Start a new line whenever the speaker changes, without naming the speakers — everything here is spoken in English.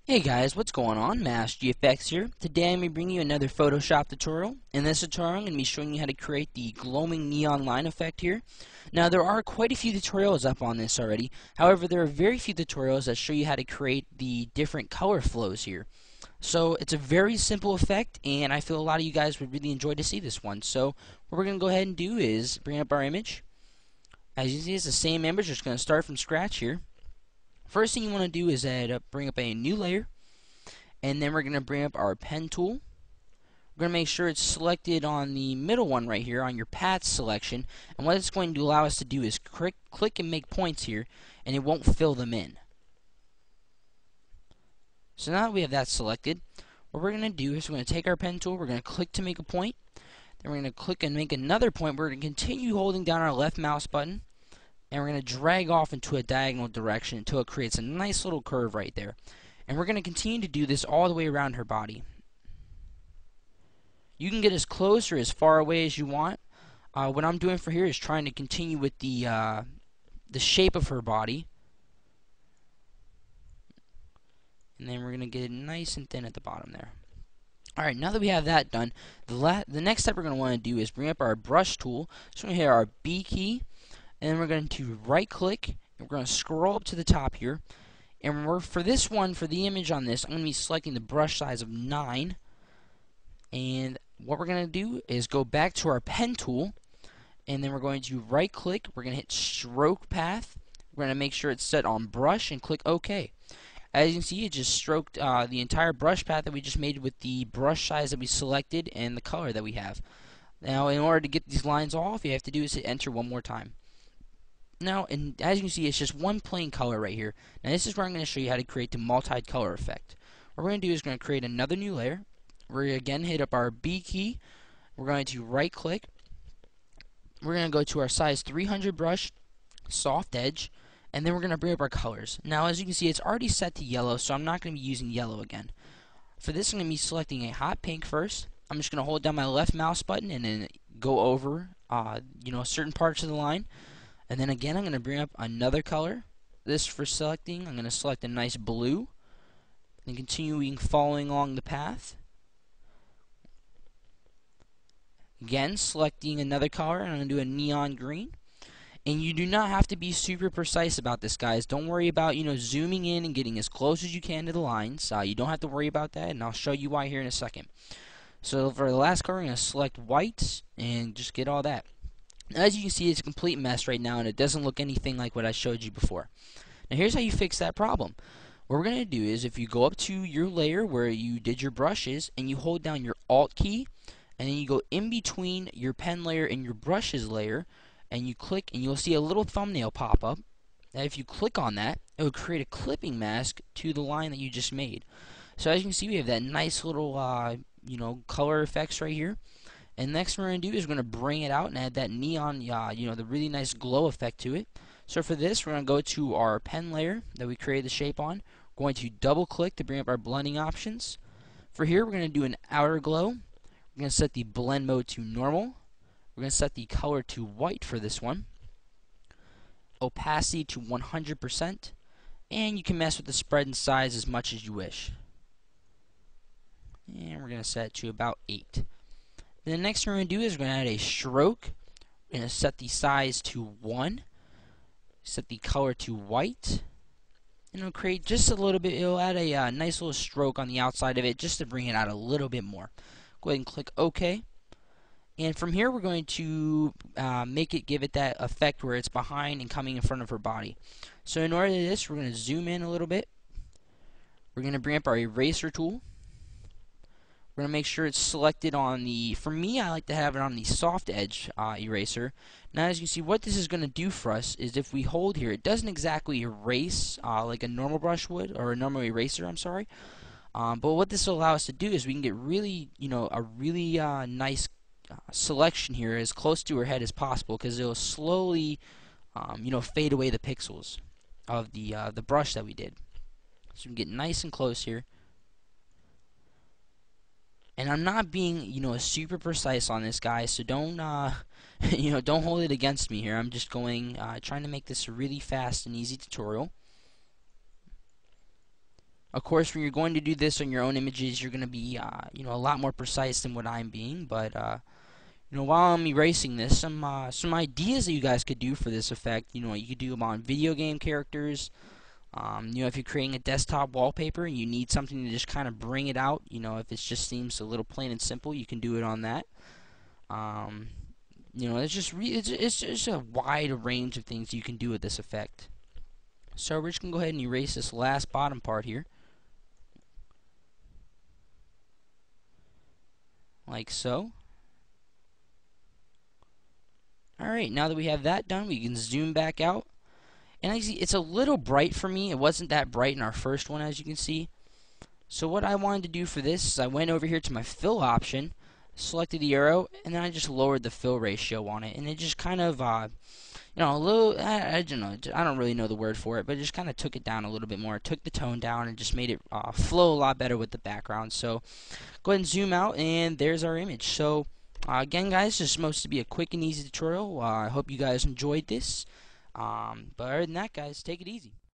Hey guys, what's going on? MassGFX here. Today I'm going to bring you another Photoshop tutorial. In this tutorial I'm going to be showing you how to create the glowing neon line effect here. Now there are quite a few tutorials up on this already. However, there are very few tutorials that show you how to create the different color flows here. So it's a very simple effect, and I feel a lot of you guys would really enjoy to see this one. So what we're going to go ahead and do is bring up our image. As you see, it's the same image, just going to start from scratch here. First thing you want to do is bring up a new layer, and then we're going to bring up our pen tool. We're going to make sure it's selected on the middle one right here on your path selection, and what it's going to allow us to do is click and make points here, and it won't fill them in. So now that we have that selected, what we're going to do is we're going to take our pen tool, we're going to click to make a point, then we're going to click and make another point. We're going to continue holding down our left mouse button, and we're going to drag off into a diagonal direction until it creates a nice little curve right there. And we're going to continue to do this all the way around her body. You can get as close or as far away as you want. What I'm doing for here is trying to continue with the shape of her body. And then we're going to get it nice and thin at the bottom there. Alright, now that we have that done, the next step we're going to want to do is bring up our brush tool. So we're going to hit our B key, and then we're going to right click, and we're going to scroll up to the top here. And for this one, for the image on this, I'm going to be selecting the brush size of 9. And what we're going to do is go back to our pen tool, and then we're going to right click, we're going to hit stroke path, we're going to make sure it's set on brush and click OK. As you can see, it just stroked the entire brush path that we just made with the brush size that we selected and the color that we have. Now, in order to get these lines off, you have to do is hit enter one more time. Now, and as you can see, it's just one plain color right here. Now, this is where I'm going to show you how to create the multi-color effect. What we're going to do is we're going to create another new layer. We're going to again hit up our B key. We're going to right click. We're going to go to our size 300 brush, soft edge, and then we're going to bring up our colors. Now, as you can see, it's already set to yellow, so I'm not going to be using yellow again. For this, I'm going to be selecting a hot pink first. I'm just going to hold down my left mouse button and then go over, certain parts of the line. And then again, I'm going to bring up another color. This for selecting, I'm going to select a nice blue. And continuing following along the path. Again, selecting another color, and I'm going to do a neon green. And you do not have to be super precise about this, guys. Don't worry about, zooming in and getting as close as you can to the lines. You don't have to worry about that, and I'll show you why here in a second. So for the last color, I'm going to select white and just get all that. As you can see, it's a complete mess right now, and it doesn't look anything like what I showed you before. Now here's how you fix that problem. What we're going to do is if you go up to your layer where you did your brushes, and you hold down your Alt key, and then you go in between your pen layer and your brushes layer, and you click, and you'll see a little thumbnail pop up. Now if you click on that, it will create a clipping mask to the line that you just made. So as you can see, we have that nice little color effects right here. And next we're going to do is we're going to bring it out and add that neon, the really nice glow effect to it. So for this, we're going to go to our pen layer that we created the shape on. We're going to double click to bring up our blending options. For here, we're going to do an outer glow. We're going to set the blend mode to normal. We're going to set the color to white for this one. Opacity to 100%. And you can mess with the spread and size as much as you wish. And we're going to set it to about 8. The next thing we're going to do is we're going to add a stroke. We're going to set the size to 1. Set the color to white. And it'll create just a little bit, it'll add a nice little stroke on the outside of it just to bring it out a little bit more. Go ahead and click OK. And from here we're going to give it that effect where it's behind and coming in front of her body. So in order to do this, we're going to zoom in a little bit. We're going to bring up our eraser tool. We're going to make sure it's selected on the, for me, I like to have it on the soft edge eraser. Now as you can see, what this is going to do for us is if we hold here, it doesn't exactly erase like a normal brush would, or a normal eraser, I'm sorry. But what this will allow us to do is we can get really, a really nice selection here as close to her head as possible, because it will slowly, fade away the pixels of the brush that we did. So we can get nice and close here. And I'm not being, super precise on this, guys, so don't, don't hold it against me here. I'm just trying to make this a really fast and easy tutorial. Of course, when you're going to do this on your own images, you're going to be, a lot more precise than what I'm being. But while I'm erasing this, some ideas that you guys could do for this effect. You could do them on video game characters. If you're creating a desktop wallpaper and you need something to just kind of bring it out. If it just seems a little plain and simple, you can do it on that. Um, it's just a wide range of things you can do with this effect. So we're just gonna go ahead and erase this last bottom part here, like so. Alright, now that we have that done, we can zoom back out. And I see it's a little bright for me. It wasn't that bright in our first one, as you can see. So what I wanted to do for this is I went over here to my fill option, selected the arrow, and then I just lowered the fill ratio on it. And it just kind of, a little, I don't know, I don't really know the word for it, but it just kind of took it down a little bit more. It took the tone down and just made it flow a lot better with the background. So go ahead and zoom out, and there's our image. So again, guys, this is supposed to be a quick and easy tutorial. I hope you guys enjoyed this. But other than that, guys, take it easy.